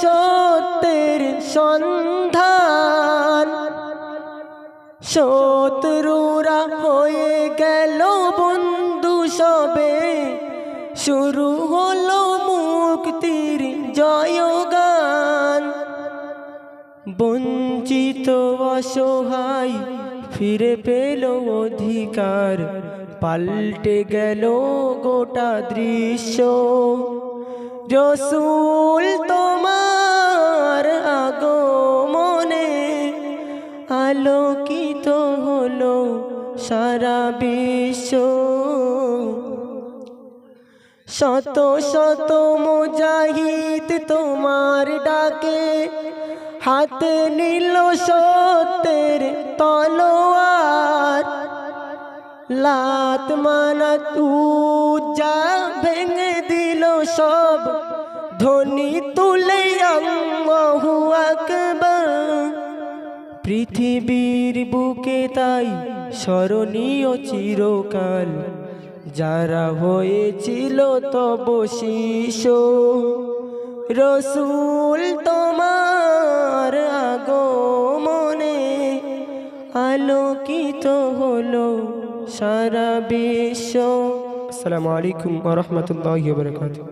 সত্যের সন্ধান, শত্রুরা হয়ে গেল বন্ধু সবে, শুরু হলো মুক্তির জয়গান। বঞ্চিত অসহায় ফিরে পেল অধিকার, পাল্টে গেল গোটা দৃশ্য। রসূল তোমার আগমনে আলোকিত হলো সারা বিশ্ব। শত শত মুজাহিদ তোমার ডাকে হাতে নিল সত্যের তলোয়ার। লাত মানাত উজ্জা ভেঙে দিল সব, ধ্বনি তুলে আল্লাহু আকবার। পৃথিবীর বুকে তাই স্মরণীয় চিরকাল, যারা হয়েছিল তব শিষ্য। রসূল তোমার আগমনে আলোকিত হলো সারা বিশ্ব। আসসালামু আলাইকুম ওয়া রাহমাতুল্লাহি ওয়া বারাকাতুহু।